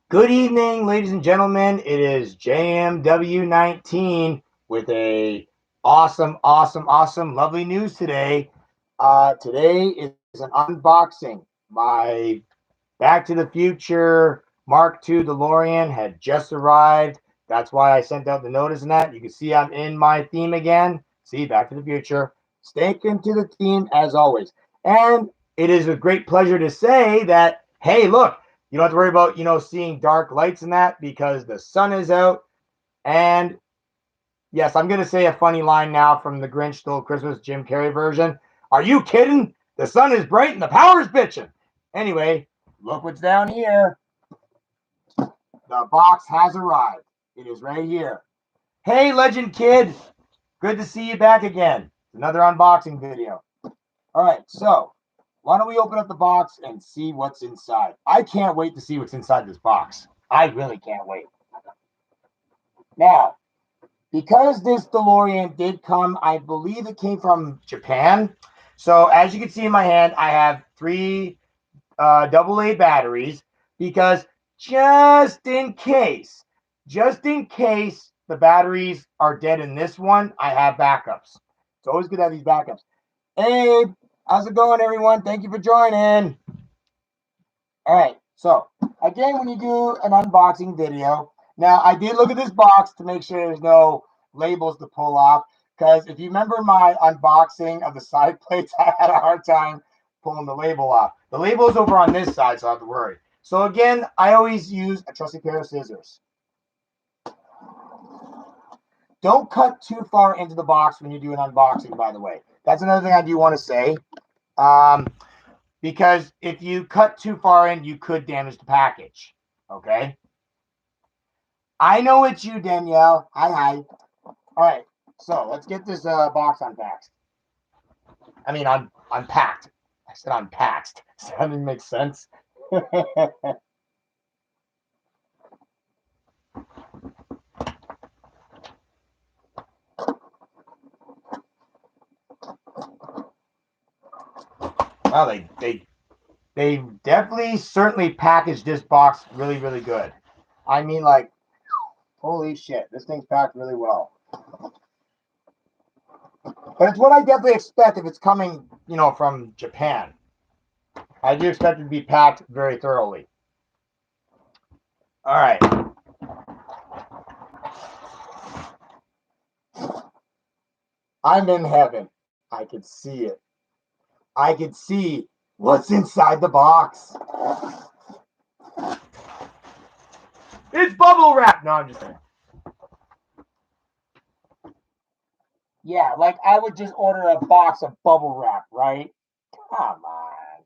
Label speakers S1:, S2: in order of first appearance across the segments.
S1: Good evening, ladies and gentlemen. It is JMW19 with a awesome, lovely news today. Today is an unboxing. My Back to the Future Mark II Delorean had just arrived. That's why I sent out the notice and that. You can see I'm in my theme again. See, Back to the Future. Sticking to the theme as always. And it is a great pleasure to say that, hey, look, you don't have to worry about, seeing dark lights and that because the sun is out. And yes, I'm going to say a funny line now from the Grinch Stole Christmas Jim Carrey version. Are you kidding? The sun is bright and the power's bitching. Anyway, look what's down here. The box has arrived. It is right here. Hey, Legend Kid. Good to see you back again. Another unboxing video. All right, so why don't we open up the box and see what's inside? I can't wait to see what's inside this box. I really can't wait. Now, because this DeLorean did come, I believe it came from Japan. So as you can see in my hand, I have three AA batteries because just in case the batteries are dead in this one, I have backups. It's always good to have these backups. Hey, how's it going, everyone? Thank you for joining. All right, so again, when you do an unboxing video, now I did look at this box to make sure there's no labels to pull off, because if you remember my unboxing of the side plates, I had a hard time pulling the label off. The label is over on this side, so I don't have to worry. So again, I always use a trusty pair of scissors. Don't cut too far into the box when you do an unboxing, by the way. That's another thing I do want to say. Because if you cut too far in, you could damage the package. Okay? I know it's you, Danielle. Hi. All right, so let's get this box unpacked. I mean, unpacked. I said unpacked. Does that even make sense? Well, they definitely certainly packaged this box really good. I mean, like, holy shit, this thing's packed really well. But it's what I definitely expect if it's coming, from Japan. I do expect it to be packed very thoroughly. All right. I'm in heaven. I could see it. I could see what's inside the box. It's bubble wrap. No, I'm just kidding. Yeah, like I would just order a box of bubble wrap, right? Come on.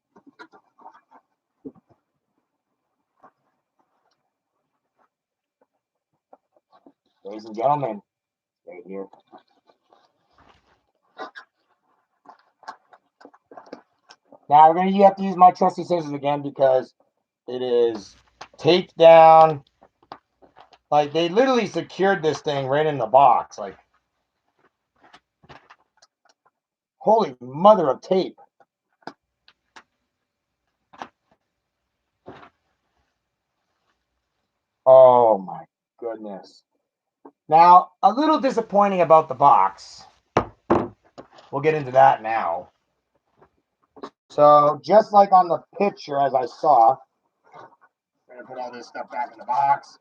S1: Ladies and gentlemen, right here. Now you have to use my trusty scissors again because it is taped down. Like they literally secured this thing right in the box. Like, holy mother of tape. Oh my goodness. Now, a little disappointing about the box. We'll get into that now. So, just like on the picture, as I saw, I'm going to put all this stuff back in the box.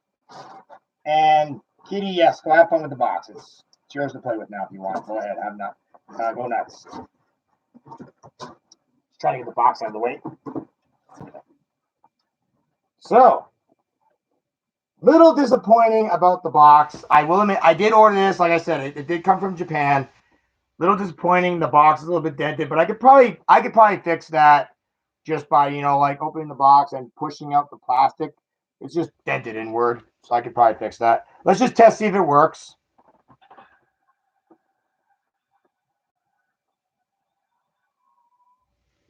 S1: And Kitty, yes, go have fun with the box. It's yours to play with now if you want. Go ahead, have nut. Go nuts. Just trying to get the box out of the way. So, little disappointing about the box. I will admit, I did order this. Like I said, it did come from Japan. Little disappointing. The box is a little bit dented, but I could probably fix that just by like opening the box and pushing out the plastic. It's just dented inward, so I could probably fix that. Let's just test, see if it works.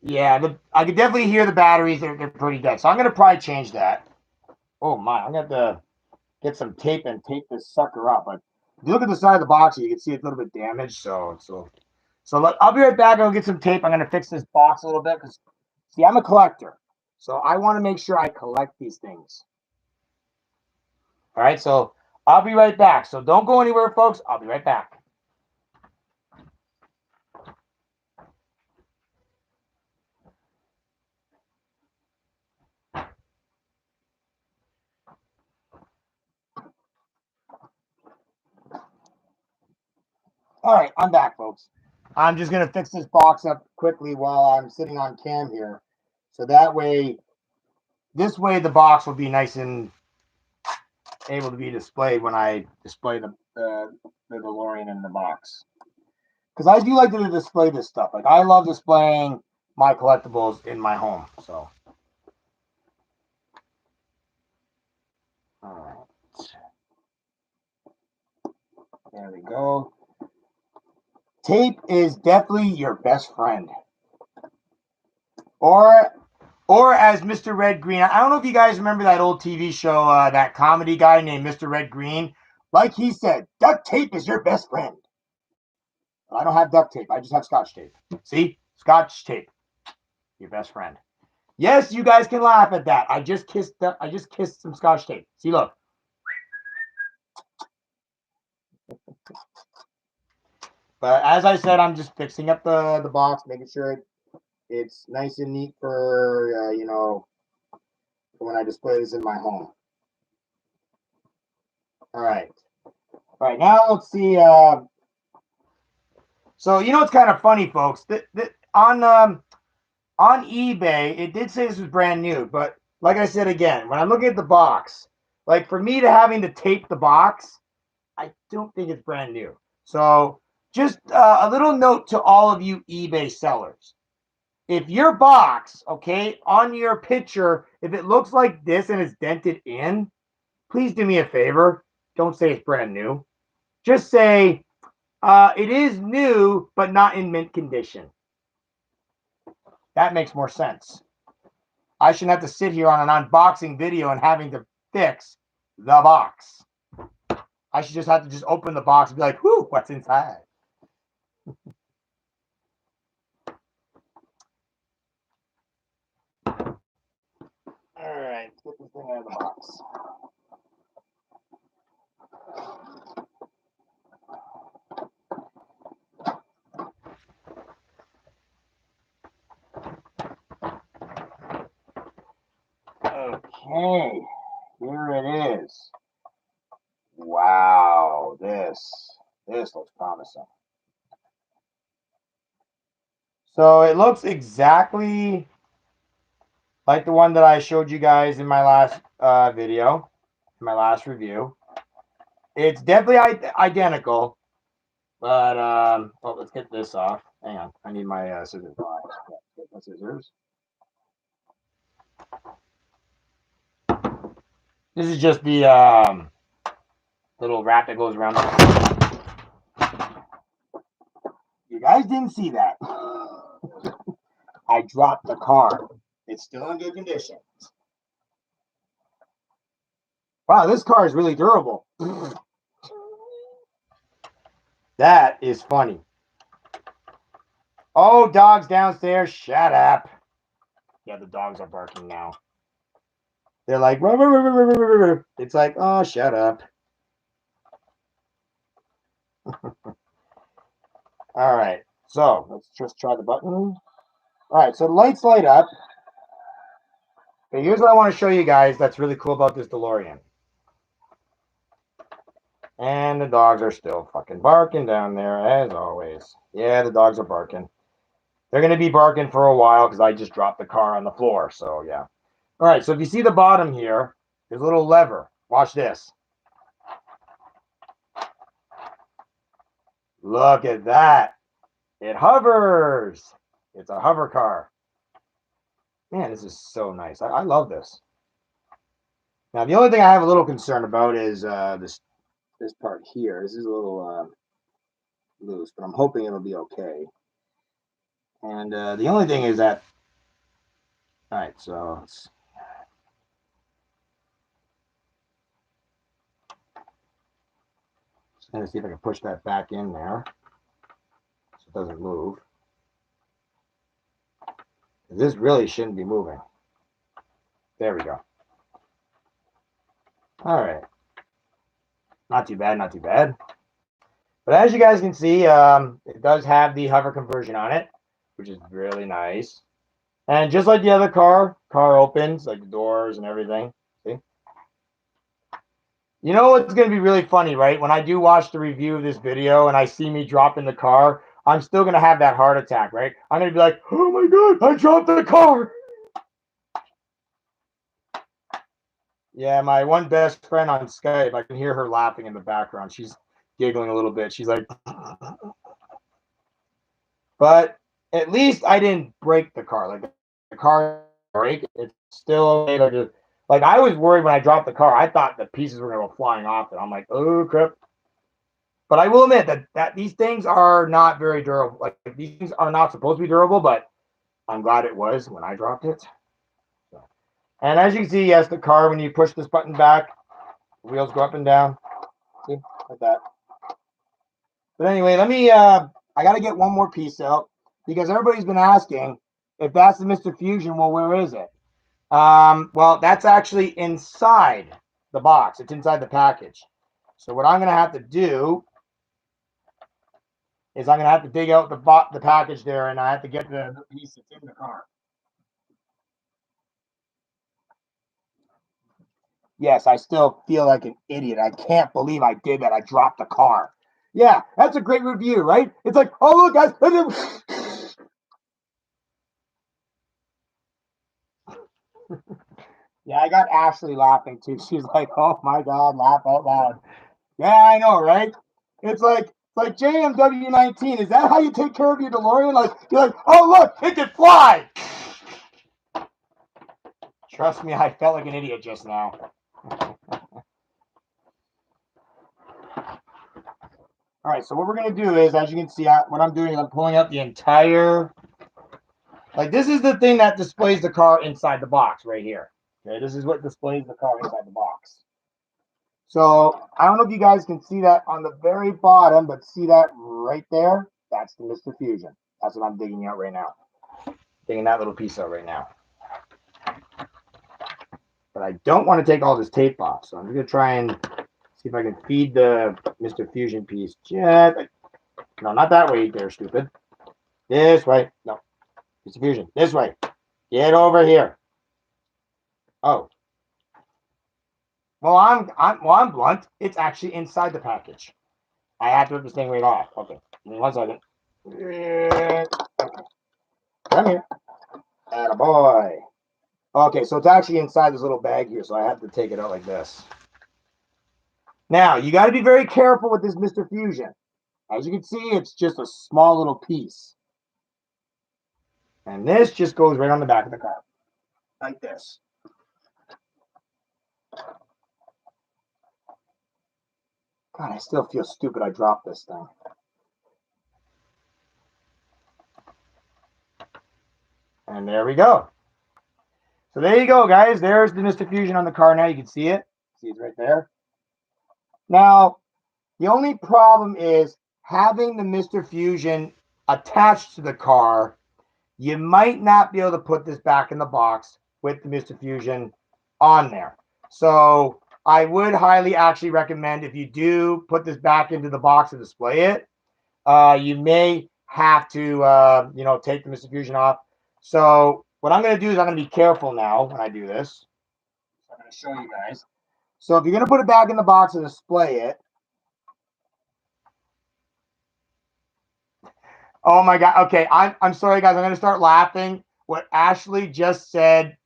S1: Yeah, I could definitely hear the batteries. They're pretty dead, so I'm gonna probably change that. Oh my, I'm gonna have to get some tape and tape this sucker up. But if you look at the side of the box, you can see it's a little bit damaged. So I'll be right back. I'll get some tape. I'm gonna fix this box a little bit because see, I'm a collector, so I want to make sure I collect these things. All right, so I'll be right back. So don't go anywhere, folks. I'll be right back. All right, I'm back, folks. I'm just going to fix this box up quickly while I'm sitting on cam here. So that way, this way the box will be nice and able to be displayed when I display the DeLorean in the box. Because I do like to display this stuff. Like, I love displaying my collectibles in my home. So, all right. There we go. Tape is definitely your best friend. Or as Mr. Red Green. I don't know if you guys remember that old TV show, that comedy guy named Mr. Red Green. Like he said, duct tape is your best friend. I don't have duct tape. I just have Scotch tape. See? Scotch tape. Your best friend. Yes, you guys can laugh at that. I just kissed some Scotch tape. See, look. But as I said, I'm just fixing up the box, making sure it's nice and neat for for when I display this in my home. All right. All right. Now let's see. So it's kind of funny, folks. On eBay, it did say this was brand new, but like I said again, when I'm looking at the box, like for me to having to tape the box, I don't think it's brand new. So just a little note to all of you eBay sellers. If your box, okay, on your picture, if it looks like this and it's dented in, please do me a favor. Don't say it's brand new. Just say it is new, but not in mint condition. That makes more sense. I shouldn't have to sit here on an unboxing video and having to fix the box. I should just have to just open the box and be like, whew, what's inside? All right, let's get this thing out of the box. Okay, here it is. Wow, this looks promising. So it looks exactly like the one that I showed you guys in my last video, in my last review. It's definitely identical, but let's get this off. Hang on, I need my scissors. Get my scissors. This is just the little wrap that goes around. You guys didn't see that. I dropped the car. It's still in good condition. Wow, this car is really durable. That is funny. Oh, dogs downstairs, shut up. Yeah, the dogs are barking now. They're like, ruh, ruh, ruh, ruh, ruh, ruh, ruh. It's like, oh, shut up. All right, so let's just try the button. All right, so the lights light up. Okay, here's what I want to show you guys that's really cool about this DeLorean. And the dogs are still fucking barking down there, as always. Yeah, the dogs are barking. They're going to be barking for a while because I just dropped the car on the floor. So, yeah. All right, so if you see the bottom here, there's a little lever. Watch this. Look at that. It hovers. It's a hover car. Man, this is so nice. I love this. Now, the only thing I have a little concern about is this part here. This is a little loose, but I'm hoping it'll be okay. And the only thing is that, all right, so let's just going to see if I can push that back in there so it doesn't move. This really shouldn't be moving. There we go. All right. Not too bad, not too bad. But as you guys can see, it does have the hover conversion on it, which is really nice. And just like the other car opens, like the doors and everything. See? You know what's going to be really funny, right? When I do watch the review of this video and I see me dropping the car, I'm still going to have that heart attack, right? I'm going to be like, oh my God, I dropped the car. Yeah, my one best friend on Skype, I can hear her laughing in the background. She's giggling a little bit. She's like, but at least I didn't break the car. Like the car break, it's still okay to just, like I was worried when I dropped the car. I thought the pieces were gonna go flying off, and I'm like, oh crap. But I will admit that these things are not very durable. Like these things are not supposed to be durable, but I'm glad it was when I dropped it. So. And as you can see, yes, the car, when you push this button back, the wheels go up and down. See, like that. But anyway, let me I gotta get one more piece out because everybody's been asking if that's the Mr. Fusion. Well, where is it? Well, that's actually inside the box. It's inside the package. So what I'm gonna have to do is I'm gonna have to dig out the package there, and I have to get the piece that's in the car. Yes, I still feel like an idiot. I can't believe I did that. I dropped the car. Yeah, that's a great review, right? It's like, oh look, guys. Yeah, I got Ashley laughing too. She's like, oh my God, laugh out loud. Yeah, I know, right? It's like JMW 19. Is that how you take care of your DeLorean? Like you're like, oh look, it can fly. Trust me, I felt like an idiot just now. All right, so what we're gonna do is, as you can see, what I'm doing is I'm pulling out the entire. Like this is the thing that displays the car inside the box right here. Okay, this is what displays the car inside the box. So I don't know if you guys can see that on the very bottom, but see that right there? That's the Mr. Fusion. That's what I'm digging out right now. Digging that little piece out right now. But I don't want to take all this tape off, so I'm going to try and see if I can feed the Mr. Fusion piece. No, not that way there, stupid. This way. No, Mr. Fusion. This way. Get over here. Oh. Well, I'm blunt. It's actually inside the package. I have to rip this thing right off. Okay. Give me 1 second. Come here. Attaboy. Okay, so it's actually inside this little bag here, so I have to take it out like this. Now, you got to be very careful with this Mr. Fusion. As you can see, it's just a small little piece. And this just goes right on the back of the car. Like this. God, I still feel stupid I dropped this thing. And there we go. So there you go, guys. There's the Mr. Fusion on the car now. You can see it. See it right there. Now, the only problem is having the Mr. Fusion attached to the car. You might not be able to put this back in the box with the Mr. Fusion on there. So I would highly actually recommend if you do put this back into the box to display it, you may have to, take the Mr. Fusion off. So what I'm going to do is I'm going to be careful now when I do this. I'm going to show you guys. So if you're going to put it back in the box and display it, oh my God. Okay, I'm sorry, guys. I'm going to start laughing. What Ashley just said,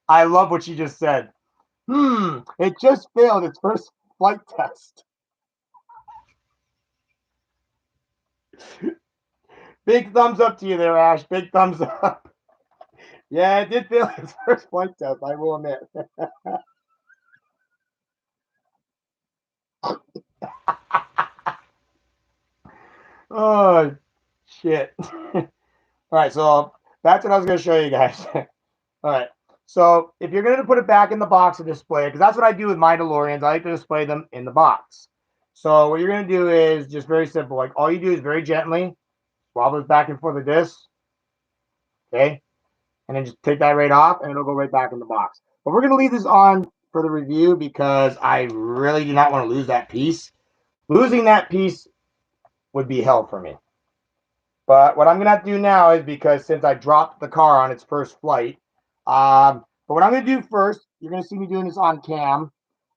S1: I love what she just said. It just failed its first flight test. Big thumbs up to you there, Ash. Big thumbs up. Yeah, it did fail its first flight test, I will admit. Oh, shit. All right, so that's what I was going to show you guys. All right. So if you're going to put it back in the box to display it, because that's what I do with my DeLoreans, I like to display them in the box. So what you're going to do is just very simple. Like all you do is very gently wobble it back and forth like this. Okay. And then just take that right off and it'll go right back in the box. But we're going to leave this on for the review because I really do not want to lose that piece. Losing that piece would be hell for me. But what I'm gonna have to do now is because since I dropped the car on its first flight, but what I'm gonna do first, you're gonna see me doing this on cam.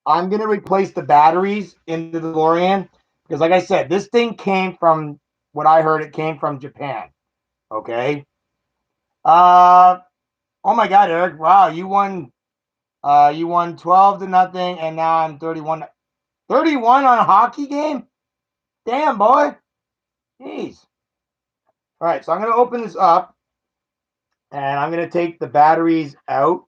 S1: I'm gonna replace the batteries in the DeLorean because, like I said, this thing came from what I heard. It came from Japan. Okay. Uh, oh my God, Eric! Wow, you won. You won 12-0, and now I'm 31. 31 on a hockey game. Damn, boy. Jeez. All right, so I'm gonna open this up, and I'm gonna take the batteries out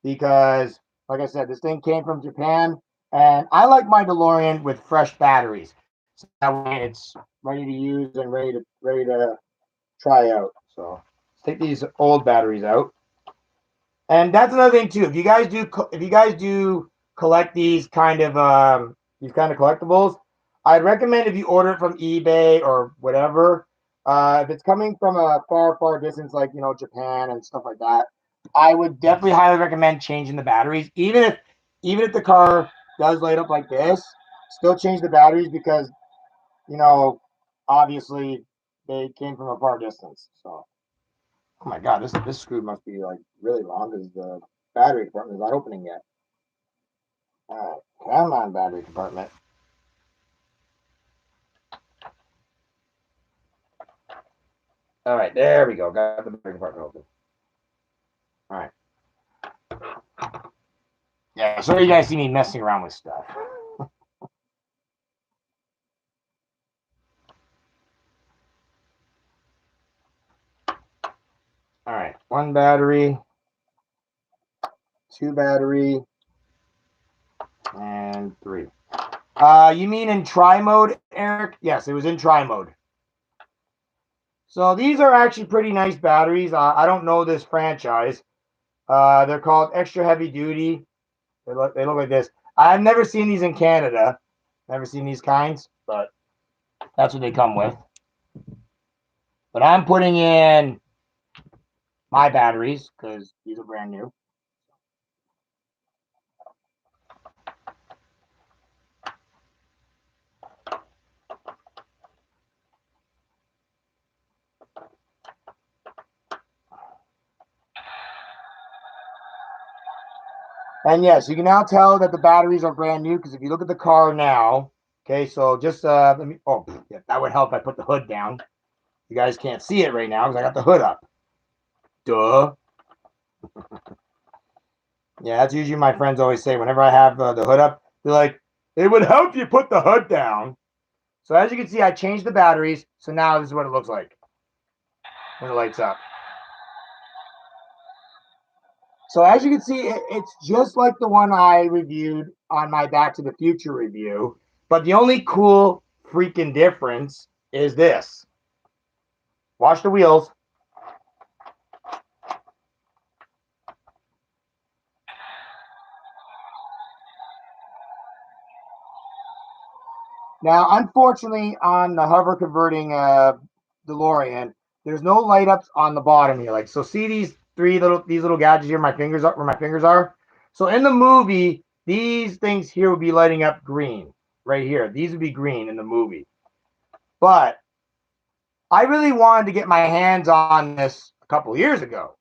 S1: because, like I said, this thing came from Japan, and I like my DeLorean with fresh batteries, so that way it's ready to use and ready to try out. So let's take these old batteries out, and that's another thing too. If you guys do collect these kind of collectibles, I'd recommend if you order it from eBay or whatever. If it's coming from a far distance, like Japan and stuff like that, I would definitely highly recommend changing the batteries. Even if the car does light up like this, still change the batteries because you know obviously they came from a far distance. So, oh my God, this screw must be like really long because the battery compartment is not opening yet. All right, come on, battery compartment. All right, there we go. Got the battery compartment open. All right. Yeah, so you guys see me messing around with stuff. All right, one battery, two battery, and three. You mean in tri mode, Eric? Yes, it was in tri mode. So these are actually pretty nice batteries. I don't know this franchise. They're called extra heavy duty. They look like this. I've never seen these in Canada. Never seen these kinds, but that's what they come with. But I'm putting in my batteries because these are brand new. And yes, you can now tell that the batteries are brand new because if you look at the car now, okay, so just let me. Oh, yeah, that would help if I put the hood down. You guys can't see it right now because I got the hood up. Duh. Yeah, that's usually my friends always say whenever I have the hood up. They're like, it would help you put the hood down. So as you can see, I changed the batteries. So now this is what it looks like when it lights up. So as you can see, it's just like the one I reviewed on my Back to the Future review. But the only cool freaking difference is this. Watch the wheels. Now, unfortunately, on the hover converting DeLorean, there's no light ups on the bottom here. Like, so see these little gadgets here, my fingers up where my fingers are. So in the movie, these things here would be lighting up green right here. These would be green in the movie. But I really wanted to get my hands on this a couple years ago.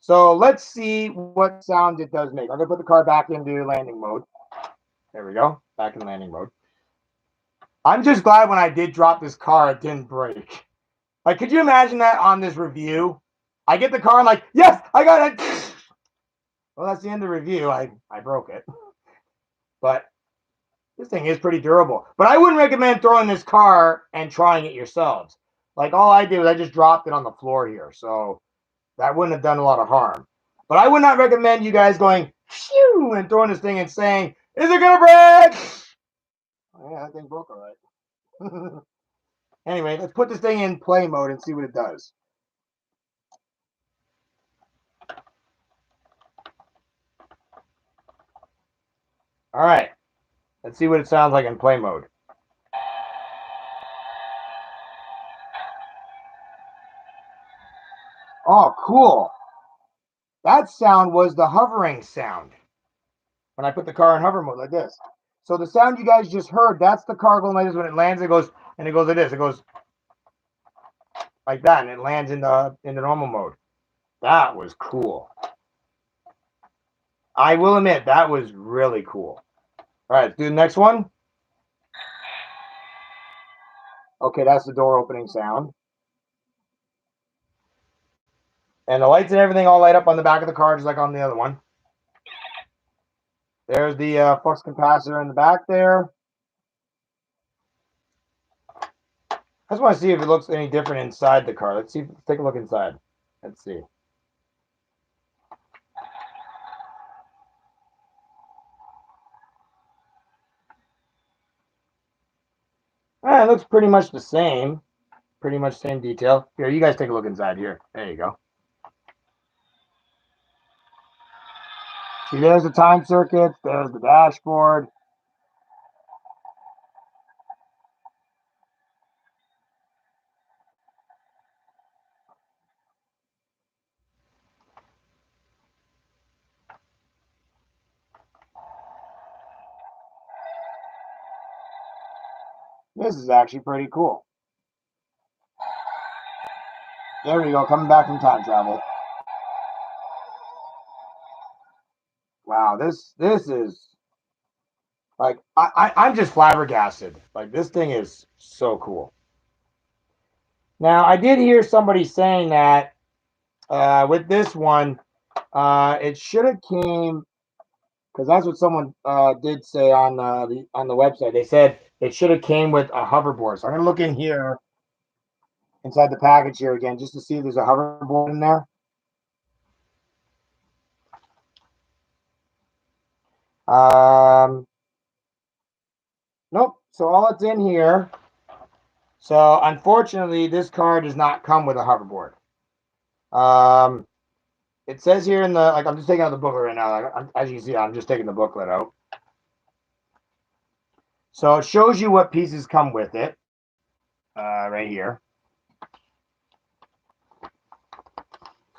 S1: So let's see what sound it does make. I'm gonna put the car back into landing mode. There we go, back in landing mode. I'm just glad when I did drop this car, it didn't break. Like, could you imagine that on this review? I get the car, I'm like, yes, I got it. Well, that's the end of the review. I broke it. But this thing is pretty durable. But I wouldn't recommend throwing this car and trying it yourselves. Like, all I did was I just dropped it on the floor here. So that wouldn't have done a lot of harm. But I would not recommend you guys going phew and throwing this thing and saying, is it going to break? Oh, yeah, that thing broke all right. Anyway, let's put this thing in play mode and see what it does. All right, let's see what it sounds like in play mode. Oh, cool. That sound was the hovering sound. when I put the car in hover mode like this. So the sound you guys just heard, that's the car going like this. When it lands, it goes like this. It goes like that, and it lands in the normal mode. That was cool. I will admit that was really cool. All right, let's do the next one. Okay, that's the door opening sound. And the lights and everything all light up on the back of the car, just like on the other one. There's the flux capacitor in the back there. I just want to see if it looks any different inside the car. Let's see. Let's take a look inside. Let's see. It looks pretty much the same. Pretty much same detail. Here, you guys take a look inside here. There you go. See, there's the time circuits. There's the dashboard. This is actually pretty cool. There we go, coming back from time travel. Wow, this is like I'm just flabbergasted. Like this thing is so cool. Now I did hear somebody saying that with this one, it should have came because that's what someone did say on the website. They said it should have came with a hoverboard. So I'm gonna look in here inside the package here again just to see if there's a hoverboard in there. Nope. So all it's in here. So unfortunately, this car does not come with a hoverboard. It says here in the I'm just taking out the booklet right now. As you can see, I'm just taking the booklet out. So it shows you what pieces come with it, right here.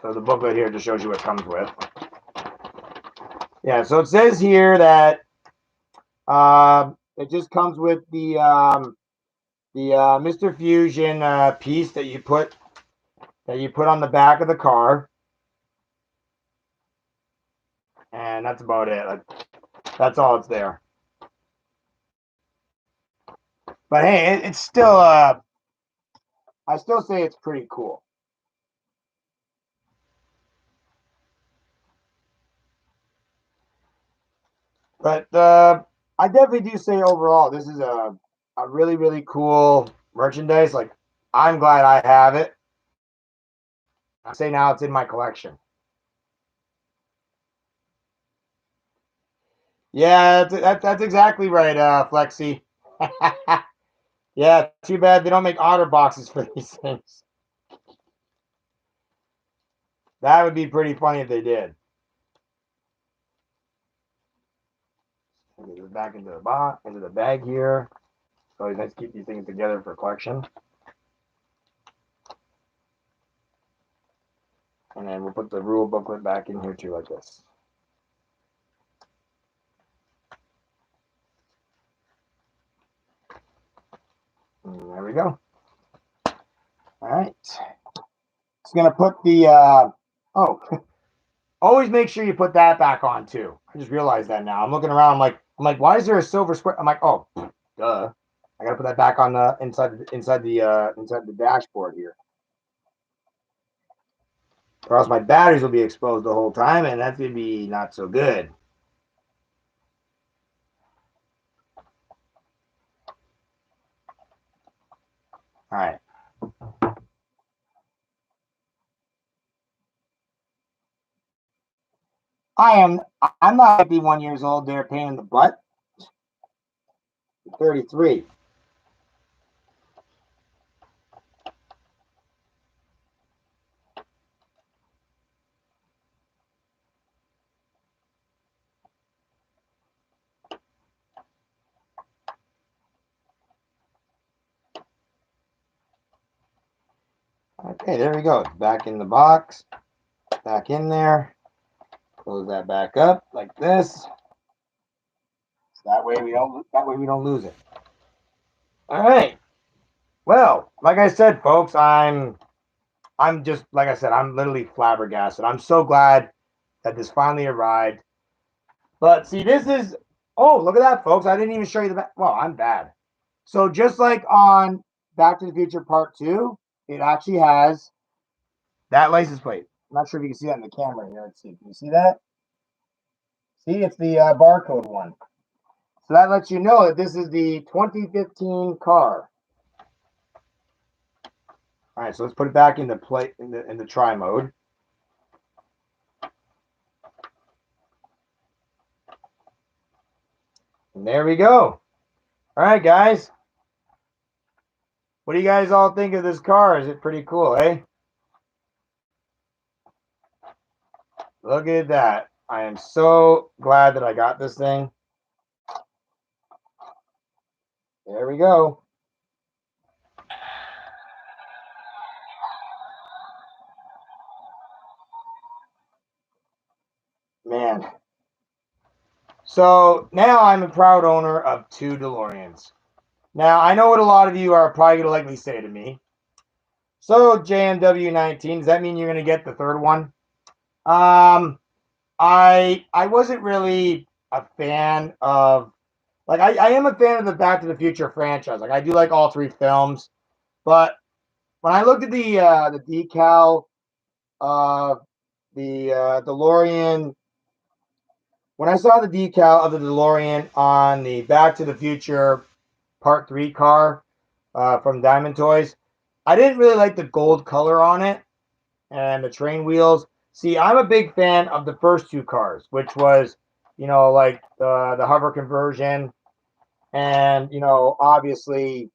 S1: So the booklet here just shows you what it comes with. Yeah. So it says here that it just comes with the Mr. Fusion piece that you put on the back of the car, and that's about it. That's all it's there. But hey, it's still I still say it's pretty cool. But I definitely do say overall, this is a really, really cool merchandise. Like, I'm glad I have it. I say now it's in my collection. Yeah, that's exactly right, Flexi. Yeah, too bad they don't make otter boxes for these things. That would be pretty funny if they did. Back into the box, into the bag here. It's always nice to keep these things together for collection. And then we'll put the rule booklet back in here too, like this. And there we go. All right. It's going to put the, oh, always make sure you put that back on too. I just realized that now. I'm looking around. I'm like, why is there a silver square? I'm like, oh, duh. I got to put that back on the inside the dashboard here. Or else my batteries will be exposed the whole time, and that's going to be not so good. All right. I'm not 51 years old. They're a pain in the butt. I'm 33. Okay, there we go. Back in the box. Back in there. Close that back up like this. That way we don't lose it. All right. Well, like I said, folks, I'm just like I said, I'm literally flabbergasted. I'm so glad that this finally arrived. But see, this is oh, look at that, folks. I didn't even show you the back. Well, I'm bad. So just like on Back to the Future Part 2, it actually has that license plate. I'm not sure if you can see that in the camera here. Let's see. Can you see that? See, it's the barcode one. So that lets you know that this is the 2015 car. All right, so let's put it back in the plate in the try mode. And there we go. All right, guys. What do you guys all think of this car? Is it pretty cool, eh? Look at that. I am so glad that I got this thing. There we go. Man. So now I'm a proud owner of 2 DeLoreans. Now, I know what a lot of you are probably going to likely say to me. So, JMW19, does that mean you're going to get the third one? I wasn't really a fan of like I am a fan of the Back to the Future franchise. Like I do like all three films, but when I looked at the decal of the DeLorean, when I saw the decal of the DeLorean on the Back to the Future Part 3 car from Diamond Toys, I didn't really like the gold color on it and the train wheels. See, I'm a big fan of the first two cars, which was, like the hover conversion and, obviously,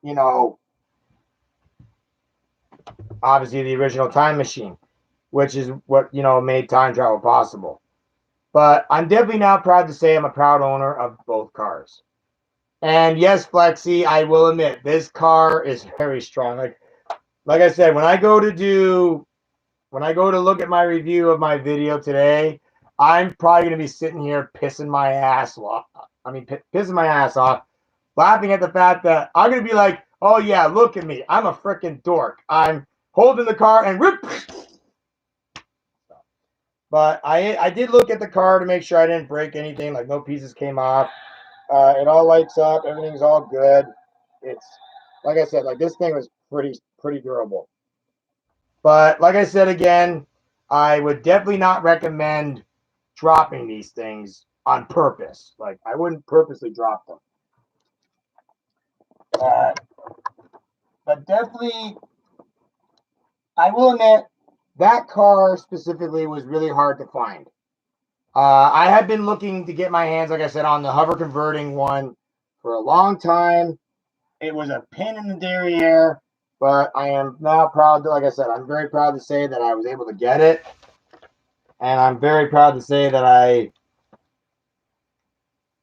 S1: you know, obviously the original time machine, which is what, made time travel possible. But I'm definitely now proud to say I'm a proud owner of both cars. And yes, Flexi, I will admit this car is very strong. Like I said, when I go to look at my review of my video today, I'm probably going to be sitting here pissing my ass off. Pissing my ass off, laughing at the fact that I'm going to be like, oh yeah, look at me. I'm a freaking dork. I'm holding the car and rip. But I did look at the car to make sure I didn't break anything, like no pieces came off. It all lights up. Everything's all good. It's, like I said, like this thing was pretty durable. But like I said again, I would definitely not recommend dropping these things on purpose. Like I wouldn't purposely drop them. Uh, but definitely, I will admit that car specifically was really hard to find. I had been looking to get my hands, like I said, on the hover converting one for a long time. It was a pain in the derriere, but I am now proud to, like I said, I'm very proud to say that I was able to get it. And I'm very proud to say that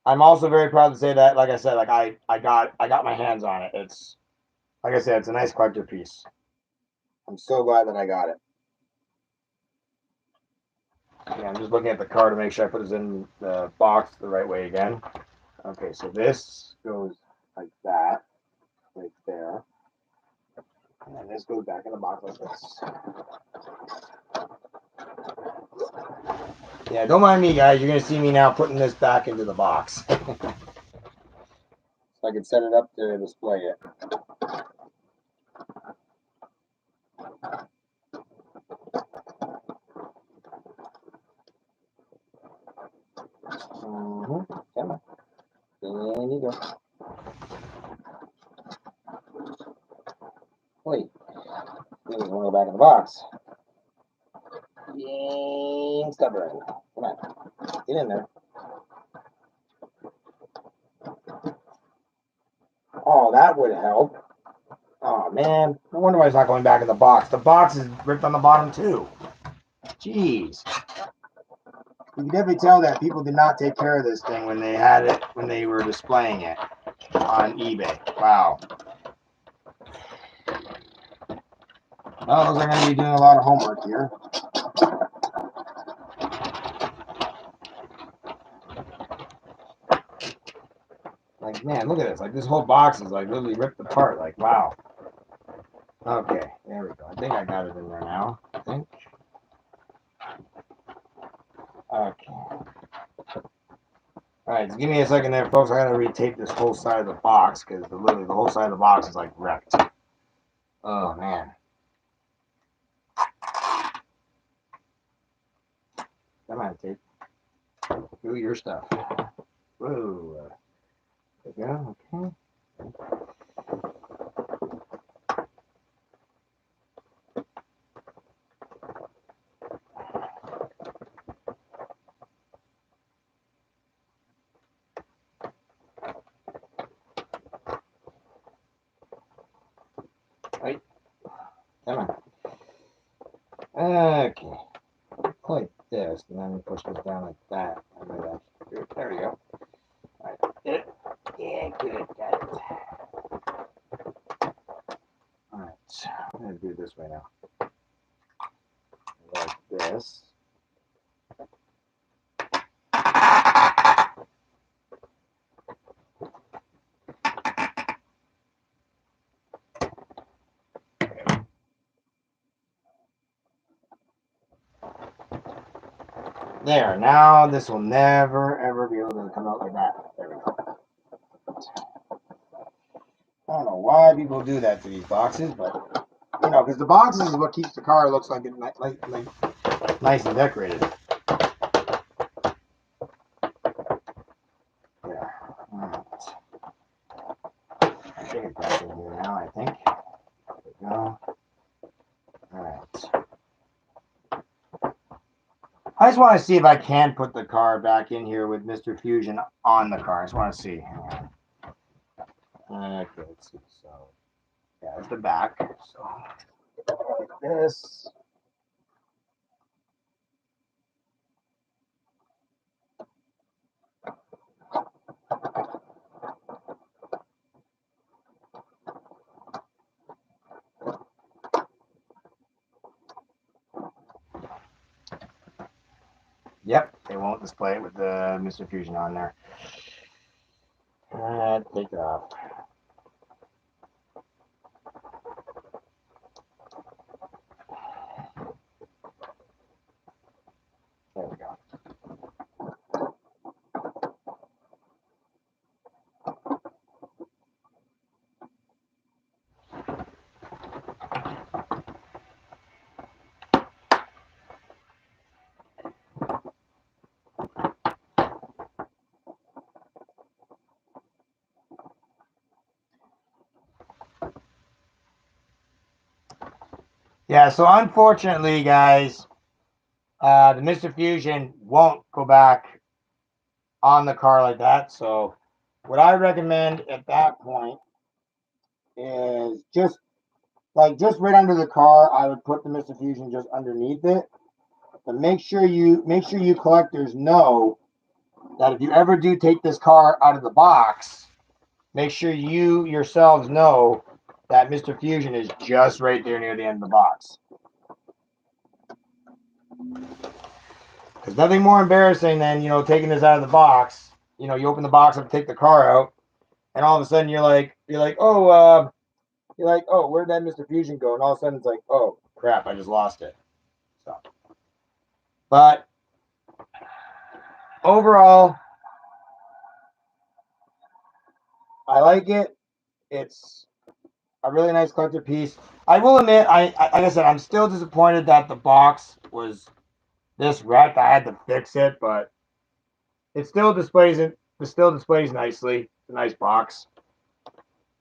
S1: I'm also very proud to say that, like I said, like I got my hands on it. It's like I said, it's a nice collector piece. I'm so glad that I got it. Yeah, I'm just looking at the car to make sure I put this in the box the right way again. Okay, so this goes like that, right there. And then this goes back in the box like this. Yeah, don't mind me, guys. You're going to see me now putting this back into the box. So I can set it up to display it. Come on. There you go. Wait. This is going to go back in the box. Being stubborn. Come on. Get in there. Oh, that would help. Oh, man. No wonder why it's not going back in the box. The box is ripped on the bottom, too. Jeez. You can definitely tell that people did not take care of this thing when they had it, when they were displaying it on eBay. Wow. Well, looks like I'm going to be doing a lot of homework here. Like, man, look at this. Like, this whole box is like literally ripped apart. Like, wow. Okay, there we go. I think I got it in there now. I think. Okay. Alright, just give me a second there, folks. I gotta retape this whole side of the box because literally the whole side of the box is like wrecked. Oh, man. Come on, tape. Do your stuff. Whoa. There we go. Okay. Right. Come on. Okay. Like this, and then push this down like that. And then there we go. Alright. Did it? Yeah, good. Got it. Alright. I'm going to do it this way now. Like this. There, now this will never ever be able to come out like that. There we go. I don't know why people do that to these boxes, but you know, because the boxes is what keeps the car looks like it like nice and decorated. Yeah. Alright. I think it's back in here now, I think. There we go. Alright. I just want to see if I can put the car back in here with Mr. Fusion on the car. I just want to see. Okay, let's see. So, yeah, it's the back. So, like this. Yep, they won't display it with the Mr. Fusion on there. Take it off. There we go. Yeah, so unfortunately, guys, the Mr. Fusion won't go back on the car like that. So what I recommend at that point is just right under the car, I would put the Mr. Fusion just underneath it. But make sure you collectors know that if you ever do take this car out of the box, make sure you yourselves know that Mr. Fusion is just right there near the end of the box. There's nothing more embarrassing than, you know, taking this out of the box. You know, you open the box up, take the car out, and all of a sudden you're like, oh, where'd that Mr. Fusion go? And all of a sudden it's like, oh crap, I just lost it. So, but overall, I like it. It's a really nice collector piece. I will admit, like I said, I'm still disappointed that the box was this wrecked. I had to fix it, but it still displays nicely. It's a nice box.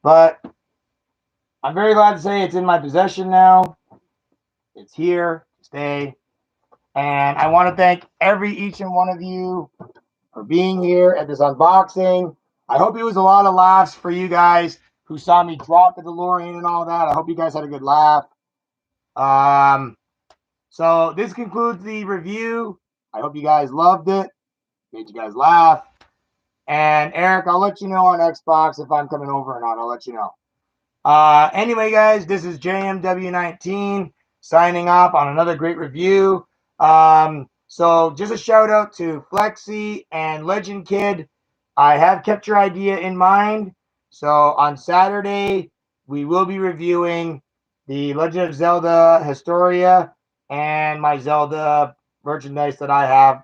S1: But I'm very glad to say it's in my possession now. It's here to stay. And I want to thank each and one of you for being here at this unboxing. I hope it was a lot of laughs for you guys who saw me drop the DeLorean and all that. I hope you guys had a good laugh. So this concludes the review. I hope you guys loved it. Made you guys laugh. And Eric, I'll let you know on Xbox if I'm coming over or not. I'll let you know. Anyway, guys, this is JMW19 signing off on another great review. So just a shout out to Flexi and Legend Kid I have kept your idea in mind. So on Saturday, we will be reviewing the Legend of Zelda Historia and my Zelda merchandise that I have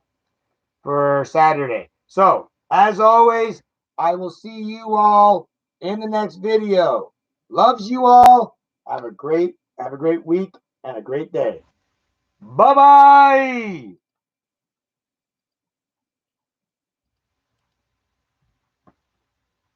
S1: for Saturday. So, as always, I will see you all in the next video. Loves you all. Have a great week and a great day. Bye-bye.